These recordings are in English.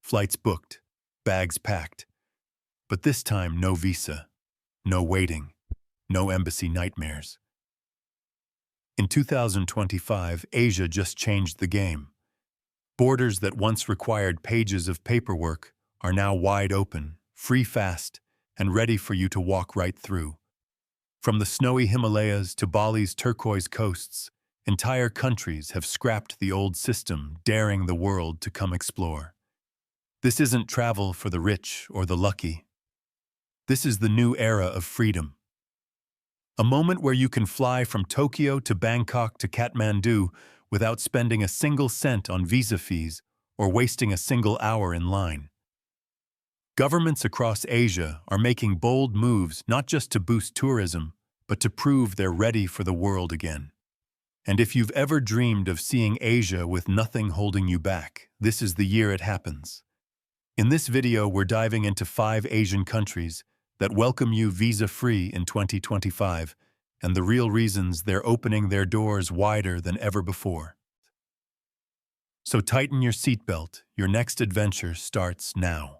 flights booked, bags packed. But this time, no visa, no waiting, no embassy nightmares. In 2025, Asia just changed the game. Borders that once required pages of paperwork are now wide open, free fast, and ready for you to walk right through. From the snowy Himalayas to Bali's turquoise coasts, entire countries have scrapped the old system, daring the world to come explore. This isn't travel for the rich or the lucky. This is the new era of freedom. A moment where you can fly from Tokyo to Bangkok to Kathmandu without spending a single cent on visa fees or wasting a single hour in line. Governments across Asia are making bold moves not just to boost tourism, but to prove they're ready for the world again. And if you've ever dreamed of seeing Asia with nothing holding you back, this is the year it happens. In this video, we're diving into 5 Asian countries that welcome you visa-free in 2025, and the real reasons they're opening their doors wider than ever before. So tighten your seatbelt, your next adventure starts now.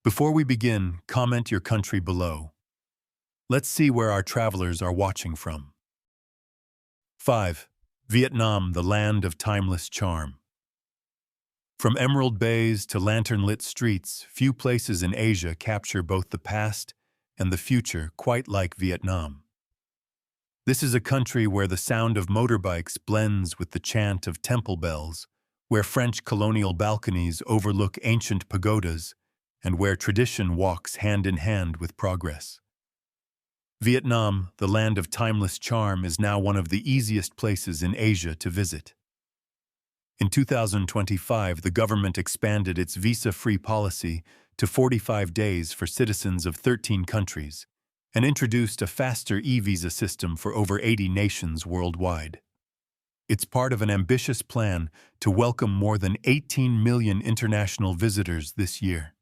Before we begin, comment your country below. Let's see where our travelers are watching from. 5. Vietnam, the land of timeless charm. From emerald bays to lantern-lit streets, few places in Asia capture both the past and the future quite like Vietnam. This is a country where the sound of motorbikes blends with the chant of temple bells, where French colonial balconies overlook ancient pagodas, and where tradition walks hand in hand with progress. Vietnam, the land of timeless charm, is now one of the easiest places in Asia to visit. In 2025, the government expanded its visa-free policy to 45 days for citizens of 13 countries and introduced a faster e-visa system for over 80 nations worldwide. It's part of an ambitious plan to welcome more than 18 million international visitors this year.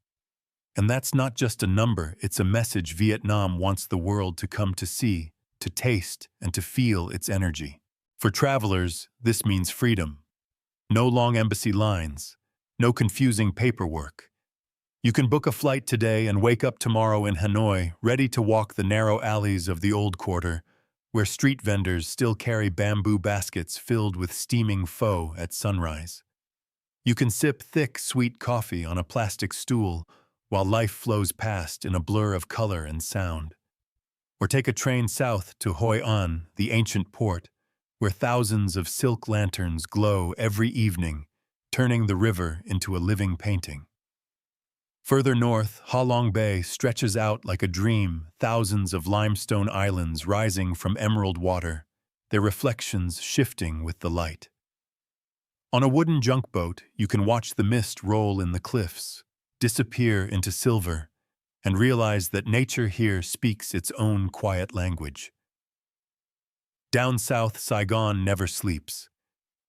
And that's not just a number, it's a message Vietnam wants the world to come to see, to taste, and to feel its energy. For travelers, this means freedom. No long embassy lines, no confusing paperwork. You can book a flight today and wake up tomorrow in Hanoi, ready to walk the narrow alleys of the Old Quarter, where street vendors still carry bamboo baskets filled with steaming pho at sunrise. You can sip thick, sweet coffee on a plastic stool while life flows past in a blur of color and sound. Or take a train south to Hoi An, the ancient port, where thousands of silk lanterns glow every evening, turning the river into a living painting. Further north, Ha Long Bay stretches out like a dream, thousands of limestone islands rising from emerald water, their reflections shifting with the light. On a wooden junk boat, you can watch the mist roll in the cliffs, disappear into silver, and realize that nature here speaks its own quiet language. Down south, Saigon never sleeps.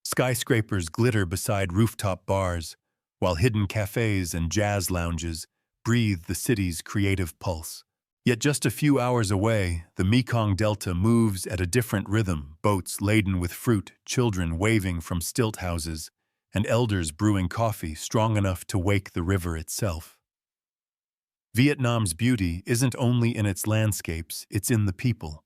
Skyscrapers glitter beside rooftop bars, while hidden cafes and jazz lounges breathe the city's creative pulse. Yet just a few hours away, the Mekong Delta moves at a different rhythm, boats laden with fruit, children waving from stilt houses, and elders brewing coffee strong enough to wake the river itself. Vietnam's beauty isn't only in its landscapes, it's in the people.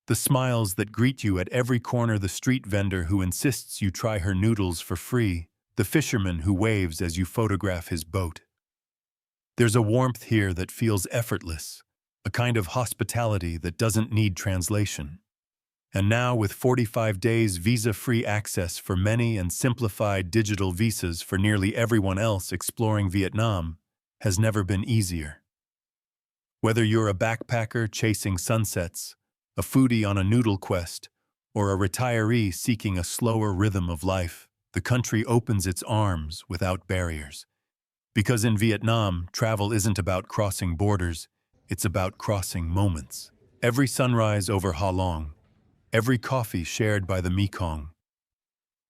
The smiles that greet you at every corner, the street vendor who insists you try her noodles for free, the fisherman who waves as you photograph his boat. There's a warmth here that feels effortless, a kind of hospitality that doesn't need translation. And now, with 45 days visa-free access for many and simplified digital visas for nearly everyone else, exploring Vietnam has never been easier. Whether you're a backpacker chasing sunsets, a foodie on a noodle quest, or a retiree seeking a slower rhythm of life, the country opens its arms without barriers. Because in Vietnam, travel isn't about crossing borders, it's about crossing moments. Every sunrise over Ha Long, every coffee shared by the Mekong,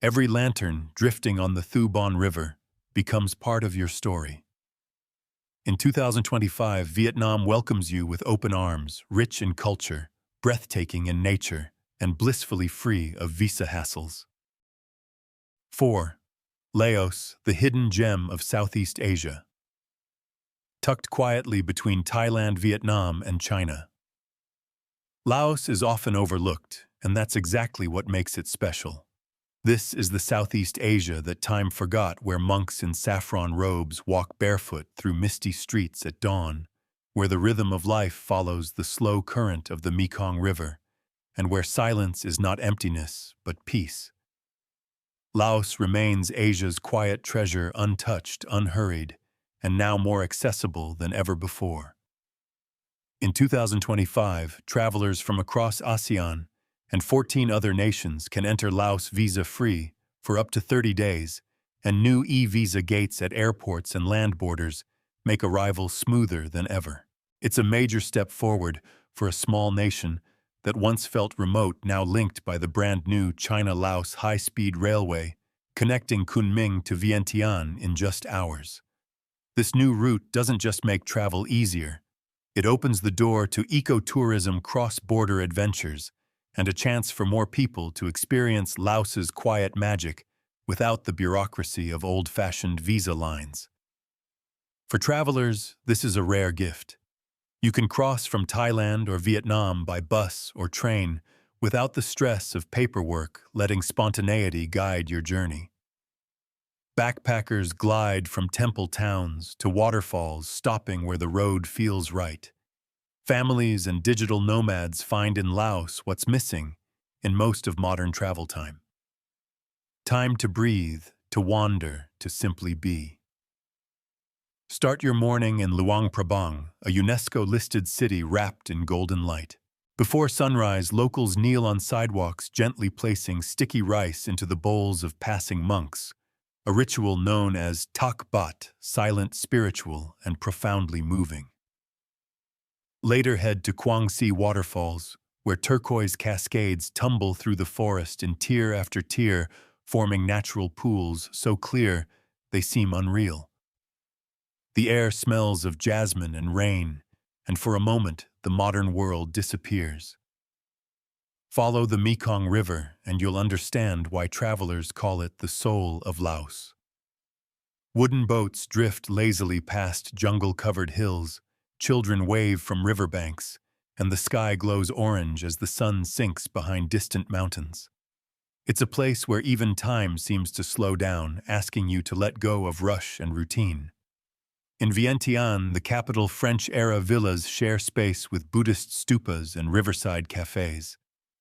every lantern drifting on the Thu Bon River becomes part of your story. In 2025, Vietnam welcomes you with open arms, rich in culture, breathtaking in nature, and blissfully free of visa hassles. 4. Laos, the hidden gem of Southeast Asia. Tucked quietly between Thailand, Vietnam, and China. Laos is often overlooked, and that's exactly what makes it special. This is the Southeast Asia that time forgot, where monks in saffron robes walk barefoot through misty streets at dawn, where the rhythm of life follows the slow current of the Mekong River, and where silence is not emptiness, but peace. Laos remains Asia's quiet treasure, untouched, unhurried, and now more accessible than ever before. In 2025, travelers from across ASEAN and 14 other nations can enter Laos visa-free for up to 30 days, and new e-visa gates at airports and land borders make arrival smoother than ever. It's a major step forward for a small nation that once felt remote, now linked by the brand-new China-Laos high-speed railway, connecting Kunming to Vientiane in just hours. This new route doesn't just make travel easier, it opens the door to ecotourism, cross-border adventures, and a chance for more people to experience Laos's quiet magic without the bureaucracy of old-fashioned visa lines. For travelers, this is a rare gift. You can cross from Thailand or Vietnam by bus or train without the stress of paperwork, letting spontaneity guide your journey. Backpackers glide from temple towns to waterfalls, stopping where the road feels right. Families and digital nomads find in Laos what's missing in most of modern travel time. Time to breathe, to wander, to simply be. Start your morning in Luang Prabang, a UNESCO-listed city wrapped in golden light. Before sunrise, locals kneel on sidewalks, gently placing sticky rice into the bowls of passing monks, a ritual known as Tak Bat, silent, spiritual, and profoundly moving. Later head to Kwangsi waterfalls, where turquoise cascades tumble through the forest in tier after tier, forming natural pools so clear they seem unreal. The air smells of jasmine and rain, and for a moment the modern world disappears. Follow the Mekong River and you'll understand why travelers call it the soul of Laos. Wooden boats drift lazily past jungle-covered hills, children wave from riverbanks, and the sky glows orange as the sun sinks behind distant mountains. It's a place where even time seems to slow down, asking you to let go of rush and routine. In Vientiane, the capital, French-era villas share space with Buddhist stupas and riverside cafes.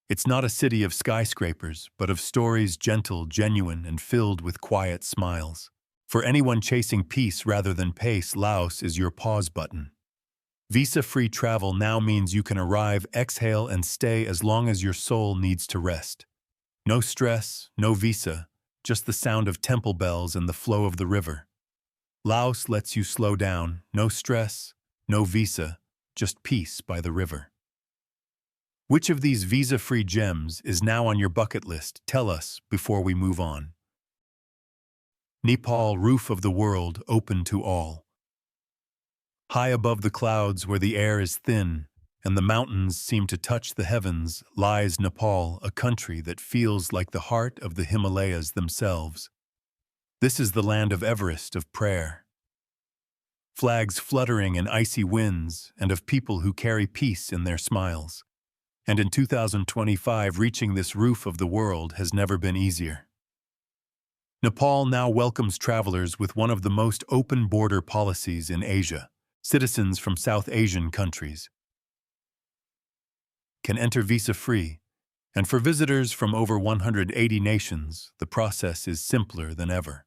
It's not a city of skyscrapers, but of stories, gentle, genuine, and filled with quiet smiles. For anyone chasing peace rather than pace, Laos is your pause button. Visa-free travel now means you can arrive, exhale, and stay as long as your soul needs to rest. No stress, no visa, just the sound of temple bells and the flow of the river. Laos lets you slow down, no stress, no visa, just peace by the river. Which of these visa-free gems is now on your bucket list? Tell us before we move on. Nepal, roof of the world, open to all. High above the clouds where the air is thin and the mountains seem to touch the heavens, lies Nepal, a country that feels like the heart of the Himalayas themselves. This is the land of Everest, of prayer. Flags fluttering in icy winds, and of people who carry peace in their smiles. And in 2025, reaching this roof of the world has never been easier. Nepal now welcomes travelers with one of the most open border policies in Asia. Citizens from South Asian countries can enter visa-free, and for visitors from over 180 nations, the process is simpler than ever.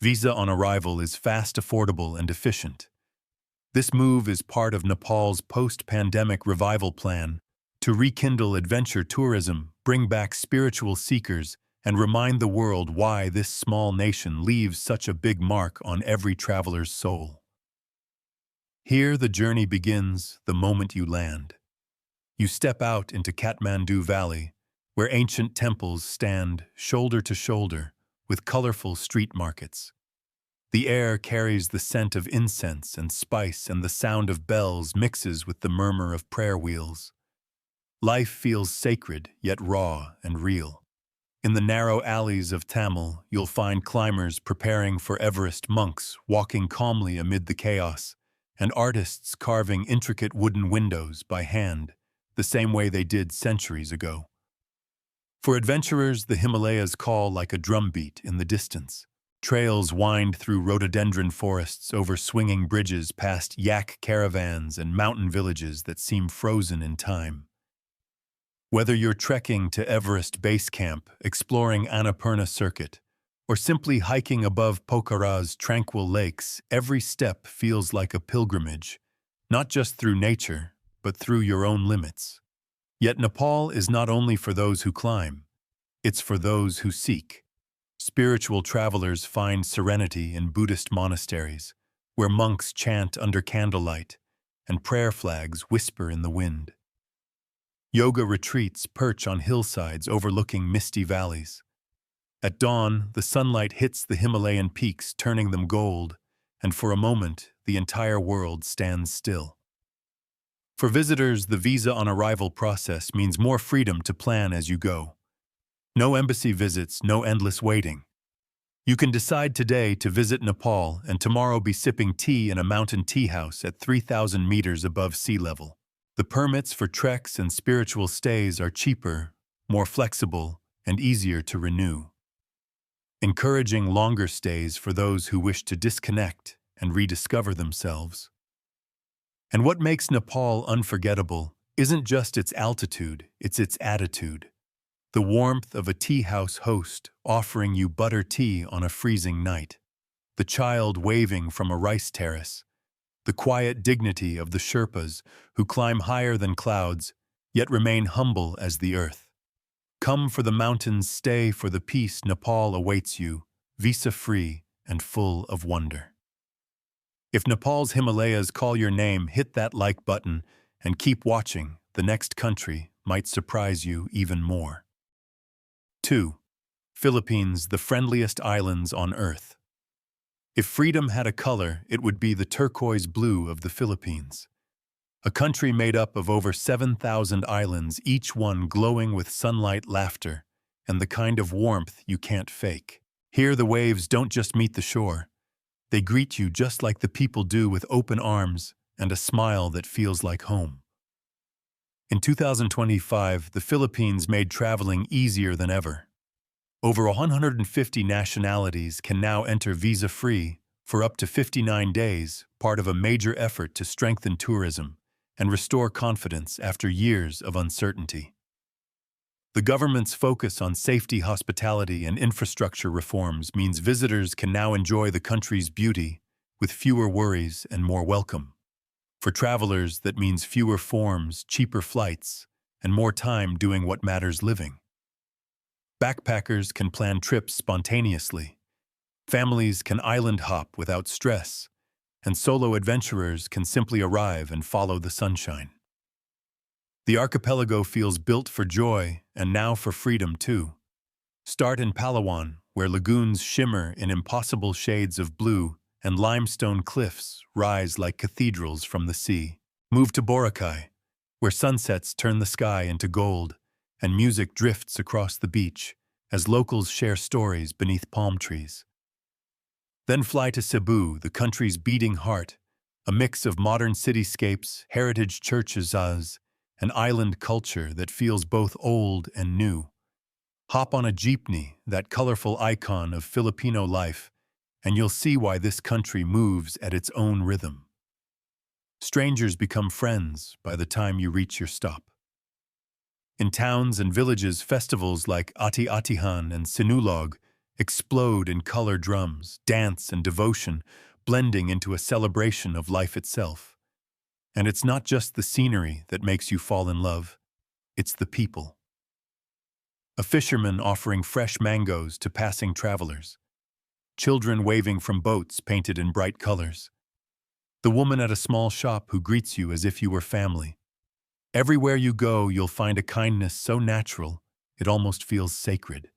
Visa on arrival is fast, affordable, and efficient. This move is part of Nepal's post-pandemic revival plan to rekindle adventure tourism, bring back spiritual seekers, and remind the world why this small nation leaves such a big mark on every traveler's soul. Here the journey begins the moment you land. You step out into Kathmandu Valley, where ancient temples stand shoulder to shoulder with colorful street markets. The air carries the scent of incense and spice, and the sound of bells mixes with the murmur of prayer wheels. Life feels sacred, yet raw and real. In the narrow alleys of Tamil, you'll find climbers preparing for Everest, monks walking calmly amid the chaos, and artists carving intricate wooden windows by hand, the same way they did centuries ago. For adventurers, the Himalayas call like a drumbeat in the distance. Trails wind through rhododendron forests, over swinging bridges, past yak caravans and mountain villages that seem frozen in time. Whether you're trekking to Everest Base Camp, exploring Annapurna Circuit, or simply hiking above Pokhara's tranquil lakes, every step feels like a pilgrimage, not just through nature, but through your own limits. Yet Nepal is not only for those who climb, it's for those who seek. Spiritual travelers find serenity in Buddhist monasteries, where monks chant under candlelight and prayer flags whisper in the wind. Yoga retreats perch on hillsides overlooking misty valleys. At dawn, the sunlight hits the Himalayan peaks, turning them gold, and for a moment, the entire world stands still. For visitors, the visa on arrival process means more freedom to plan as you go. No embassy visits, no endless waiting. You can decide today to visit Nepal and tomorrow be sipping tea in a mountain tea house at 3,000 meters above sea level. The permits for treks and spiritual stays are cheaper, more flexible, and easier to renew, encouraging longer stays for those who wish to disconnect and rediscover themselves. And what makes Nepal unforgettable isn't just its altitude, it's its attitude. The warmth of a tea house host offering you butter tea on a freezing night, the child waving from a rice terrace, the quiet dignity of the Sherpas who climb higher than clouds, yet remain humble as the earth. Come for the mountains, stay for the peace. Nepal awaits you, visa-free and full of wonder. If Nepal's Himalayas call your name, hit that like button and keep watching. The next country might surprise you even more. 2. Philippines, the friendliest islands on Earth. If freedom had a color, it would be the turquoise blue of the Philippines. A country made up of over 7,000 islands, each one glowing with sunlight, laughter, and the kind of warmth you can't fake. Here the waves don't just meet the shore. They greet you just like the people do, with open arms and a smile that feels like home. In 2025, the Philippines made traveling easier than ever. Over 150 nationalities can now enter visa-free for up to 59 days, part of a major effort to strengthen tourism and restore confidence after years of uncertainty. The government's focus on safety, hospitality, and infrastructure reforms means visitors can now enjoy the country's beauty with fewer worries and more welcome. For travelers, that means fewer forms, cheaper flights, and more time doing what matters: living. Backpackers can plan trips spontaneously. Families can island hop without stress, and solo adventurers can simply arrive and follow the sunshine. The archipelago feels built for joy and now for freedom too. Start in Palawan, where lagoons shimmer in impossible shades of blue and limestone cliffs rise like cathedrals from the sea. Move to Boracay, where sunsets turn the sky into gold and music drifts across the beach as locals share stories beneath palm trees. Then fly to Cebu, the country's beating heart, a mix of modern cityscapes, heritage churches, and island culture that feels both old and new. Hop on a jeepney, that colorful icon of Filipino life, and you'll see why this country moves at its own rhythm. Strangers become friends by the time you reach your stop. In towns and villages, festivals like Ati-Atihan and Sinulog explode in color, drums, dance, and devotion, blending into a celebration of life itself. And it's not just the scenery that makes you fall in love, it's the people. A fisherman offering fresh mangoes to passing travelers. Children waving from boats painted in bright colors. The woman at a small shop who greets you as if you were family. Everywhere you go, you'll find a kindness so natural, it almost feels sacred.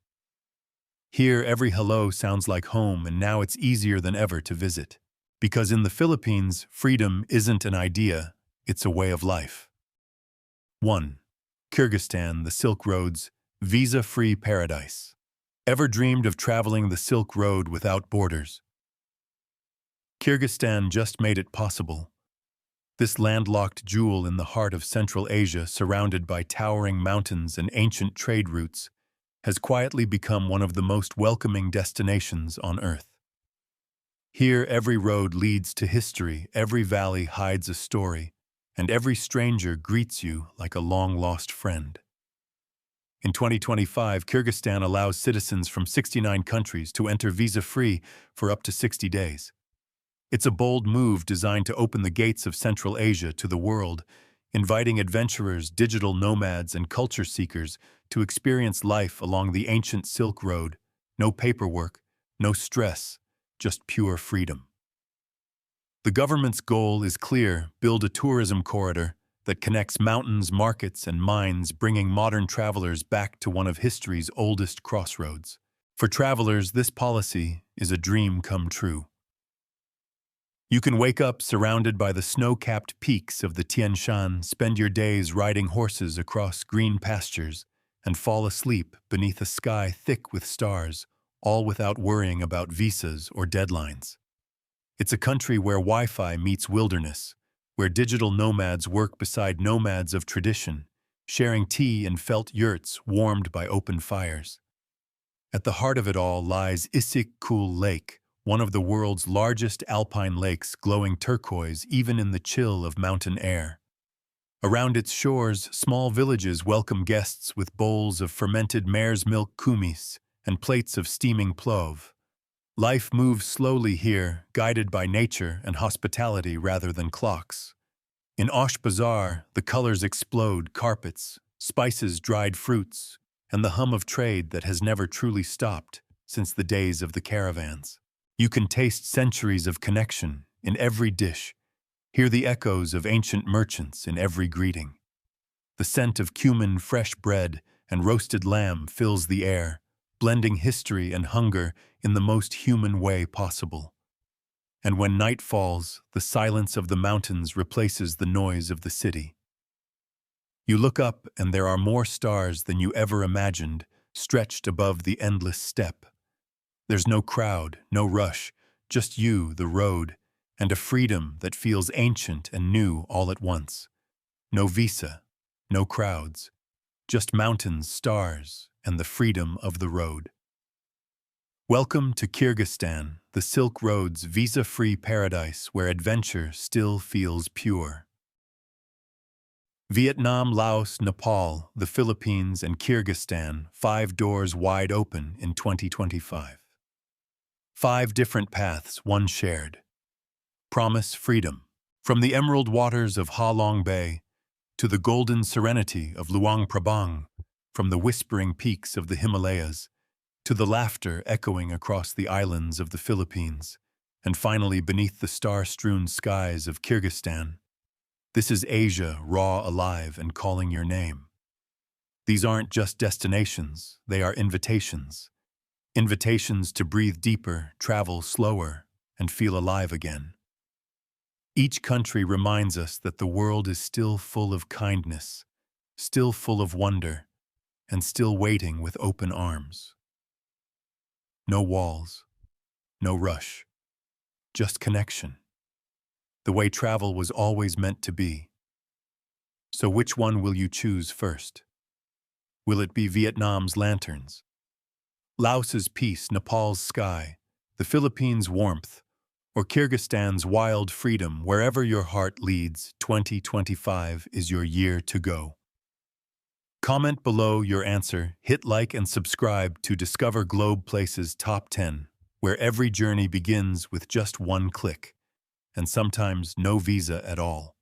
Here, every hello sounds like home, and now it's easier than ever to visit. Because in the Philippines, freedom isn't an idea, it's a way of life. 1. Kyrgyzstan, the Silk Roads, Visa-free paradise. Ever dreamed of traveling the Silk Road without borders? Kyrgyzstan just made it possible. This landlocked jewel in the heart of Central Asia, surrounded by towering mountains and ancient trade routes, has quietly become one of the most welcoming destinations on Earth. Here, every road leads to history, every valley hides a story, and every stranger greets you like a long-lost friend. In 2025, Kyrgyzstan allows citizens from 69 countries to enter visa-free for up to 60 days. It's a bold move designed to open the gates of Central Asia to the world, inviting adventurers, digital nomads, and culture seekers to experience life along the ancient Silk Road. No paperwork, no stress, just pure freedom. The government's goal is clear: build a tourism corridor that connects mountains, markets, and mines, bringing modern travelers back to one of history's oldest crossroads. For travelers, this policy is a dream come true. You can wake up surrounded by the snow-capped peaks of the Tian Shan, spend your days riding horses across green pastures, and fall asleep beneath a sky thick with stars, all without worrying about visas or deadlines. It's a country where Wi-Fi meets wilderness, where digital nomads work beside nomads of tradition, sharing tea and felt yurts warmed by open fires. At the heart of it all lies Issyk-Kul Lake, one of the world's largest alpine lakes, glowing turquoise even in the chill of mountain air. Around its shores, small villages welcome guests with bowls of fermented mare's milk kumis and plates of steaming plov. Life moves slowly here, guided by nature and hospitality rather than clocks. In Osh Bazaar, the colors explode: carpets, spices, dried fruits, and the hum of trade that has never truly stopped since the days of the caravans. You can taste centuries of connection in every dish, hear the echoes of ancient merchants in every greeting. The scent of cumin, fresh bread, and roasted lamb fills the air, blending history and hunger in the most human way possible. And when night falls, the silence of the mountains replaces the noise of the city. You look up and there are more stars than you ever imagined, stretched above the endless steppe. There's no crowd, no rush, just you, the road, and a freedom that feels ancient and new all at once. No visa, no crowds, just mountains, stars, and the freedom of the road. Welcome to Kyrgyzstan, the Silk Road's visa-free paradise where adventure still feels pure. Vietnam, Laos, Nepal, the Philippines, and Kyrgyzstan, 5 doors wide open in 2025. 5 different paths, one shared. Promise freedom. From the emerald waters of Ha Long Bay to the golden serenity of Luang Prabang, from the whispering peaks of the Himalayas to the laughter echoing across the islands of the Philippines, and finally beneath the star-strewn skies of Kyrgyzstan. This is Asia, raw, alive, and calling your name. These aren't just destinations, they are invitations. Invitations to breathe deeper, travel slower, and feel alive again. Each country reminds us that the world is still full of kindness, still full of wonder, and still waiting with open arms. No walls, no rush, just connection. The way travel was always meant to be. So which one will you choose first? Will it be Vietnam's lanterns, Laos's peace, Nepal's sky, the Philippines' warmth, or Kyrgyzstan's wild freedom? Wherever your heart leads, 2025 is your year to go. Comment below your answer, hit like and subscribe to discover Globe Places Top 10, where every journey begins with just one click, and sometimes no visa at all.